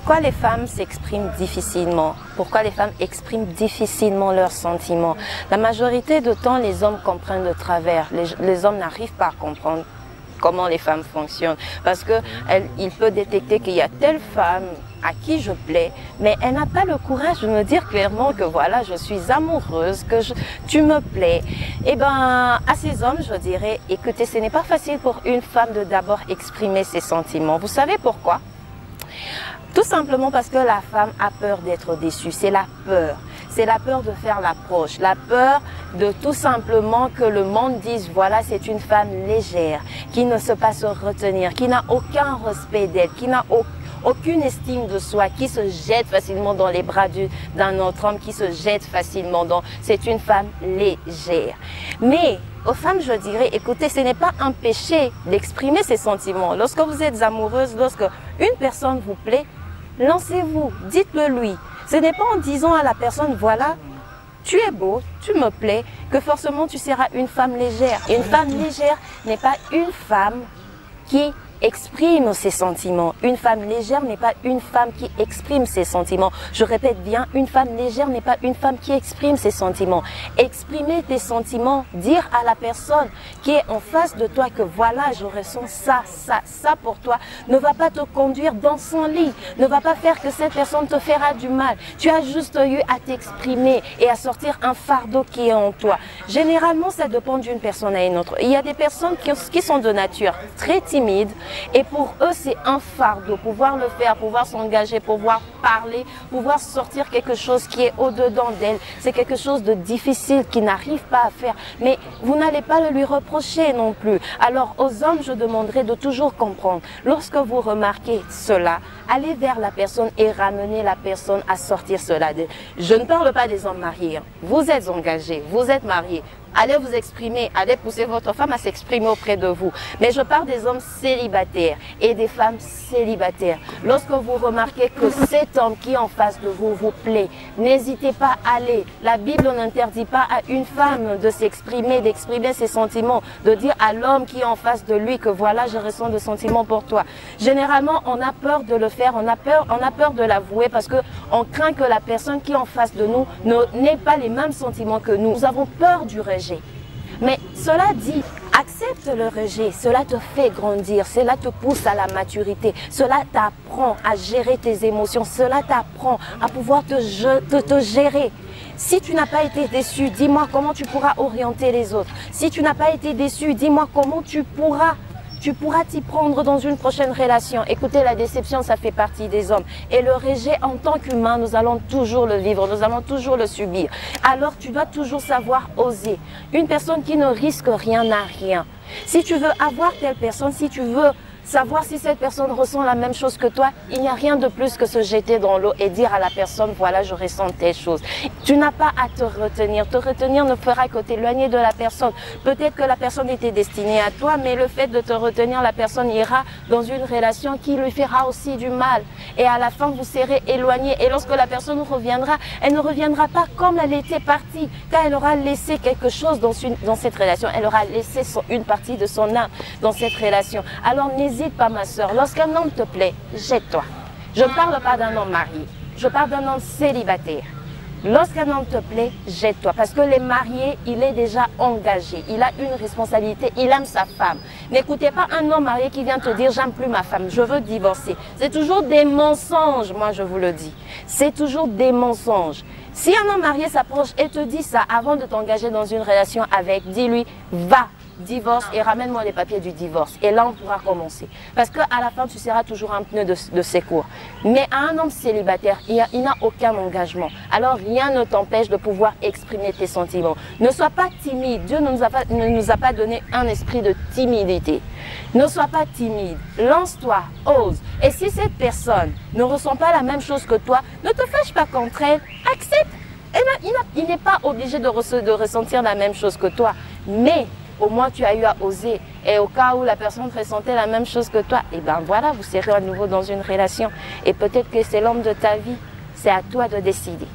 Pourquoi les femmes s'expriment difficilement? Pourquoi les femmes expriment difficilement leurs sentiments? La majorité du temps, les hommes comprennent de travers. Les hommes n'arrivent pas à comprendre comment les femmes fonctionnent. Parce qu'il peut détecter qu'il y a telle femme à qui je plais, mais elle n'a pas le courage de me dire clairement que voilà, je suis amoureuse, que tu me plais. Eh bien, à ces hommes, je dirais, écoutez, ce n'est pas facile pour une femme de d'abord exprimer ses sentiments. Vous savez pourquoi? Tout simplement parce que la femme a peur d'être déçue. C'est la peur. C'est la peur de faire l'approche. La peur de tout simplement que le monde dise, voilà, c'est une femme légère, qui ne sait pas se retenir, qui n'a aucun respect d'elle, qui n'a aucune estime de soi, qui se jette facilement dans les bras d'un autre homme, qui se jette facilement dans... C'est une femme légère. Mais aux femmes, je dirais, écoutez, ce n'est pas un péché d'exprimer ses sentiments. Lorsque vous êtes amoureuse, lorsque une personne vous plaît, lancez-vous, dites-le lui. Ce n'est pas en disant à la personne, voilà, tu es beau, tu me plais, que forcément tu seras une femme légère. Une femme légère n'est pas une femme qui exprime ses sentiments. Une femme légère n'est pas une femme qui exprime ses sentiments. Je répète bien, une femme légère n'est pas une femme qui exprime ses sentiments. Exprimer tes sentiments, dire à la personne qui est en face de toi que voilà, je ressens ça pour toi, ne va pas te conduire dans son lit, ne va pas faire que cette personne te fera du mal. Tu as juste eu à t'exprimer et à sortir un fardeau qui est en toi. Généralement, ça dépend d'une personne à une autre. Il y a des personnes qui sont de nature très timides, et pour eux, c'est un fardeau, pouvoir le faire, pouvoir s'engager, pouvoir parler, pouvoir sortir quelque chose qui est au-dedans d'elle. C'est quelque chose de difficile qu'ils n'arrivent pas à faire. Mais vous n'allez pas le lui reprocher non plus. Alors aux hommes, je demanderai de toujours comprendre. Lorsque vous remarquez cela, allez vers la personne et ramenez la personne à sortir cela. Je ne parle pas des hommes mariés. Vous êtes engagés, vous êtes mariés. Allez vous exprimer, allez pousser votre femme à s'exprimer auprès de vous. Mais je parle des hommes célibataires et des femmes célibataires. Lorsque vous remarquez que cet homme qui est en face de vous vous plaît, n'hésitez pas à aller. La Bible n'interdit pas à une femme de s'exprimer, d'exprimer ses sentiments, de dire à l'homme qui est en face de lui que voilà, je ressens des sentiments pour toi. Généralement, on a peur de le faire, on a peur de l'avouer parce qu'on craint que la personne qui est en face de nous n'ait pas les mêmes sentiments que nous. Nous avons peur du rejet. Mais cela dit, accepte le rejet, cela te fait grandir, cela te pousse à la maturité, cela t'apprend à gérer tes émotions, cela t'apprend à pouvoir te gérer. Si tu n'as pas été déçu, dis-moi comment tu pourras orienter les autres. Si tu n'as pas été déçu, dis-moi comment tu pourras t'y prendre dans une prochaine relation. Écoutez, la déception, ça fait partie des hommes. Et le rejet, en tant qu'humain, nous allons toujours le vivre, nous allons toujours le subir. Alors, tu dois toujours savoir oser. Une personne qui ne risque rien n'a rien. Si tu veux avoir telle personne, si tu veux savoir si cette personne ressent la même chose que toi, il n'y a rien de plus que se jeter dans l'eau et dire à la personne, voilà, je ressens telle chose. Tu n'as pas à te retenir. Te retenir ne fera que t'éloigner de la personne. Peut-être que la personne était destinée à toi, mais le fait de te retenir, la personne ira dans une relation qui lui fera aussi du mal. Et à la fin, vous serez éloignés. Et lorsque la personne reviendra, elle ne reviendra pas comme elle était partie, car elle aura laissé quelque chose dans cette relation. Elle aura laissé une partie de son âme dans cette relation. Alors, n'hésite pas, ma soeur, lorsqu'un homme te plaît, jette-toi. Je ne parle pas d'un homme marié, je parle d'un homme célibataire. Lorsqu'un homme te plaît, jette-toi. Parce que les mariés, il est déjà engagé, il a une responsabilité, il aime sa femme. N'écoutez pas un homme marié qui vient te dire, j'aime plus ma femme, je veux divorcer. C'est toujours des mensonges, moi je vous le dis. C'est toujours des mensonges. Si un homme marié s'approche et te dit ça avant de t'engager dans une relation avec, dis-lui, va. Divorce et ramène-moi les papiers du divorce. Et là, on pourra commencer. Parce qu'à la fin, tu seras toujours un pneu de secours. Mais à un homme célibataire, il n'a aucun engagement. Alors, rien ne t'empêche de pouvoir exprimer tes sentiments. Ne sois pas timide. Dieu ne nous a pas donné un esprit de timidité. Ne sois pas timide. Lance-toi, ose. Et si cette personne ne ressent pas la même chose que toi, ne te fâche pas contre elle. Accepte. Il n'est pas obligé de ressentir la même chose que toi. Mais au moins tu as eu à oser. Et au cas où la personne ressentait la même chose que toi, et bien voilà, vous serez à nouveau dans une relation. Et peut-être que c'est l'homme de ta vie. C'est à toi de décider.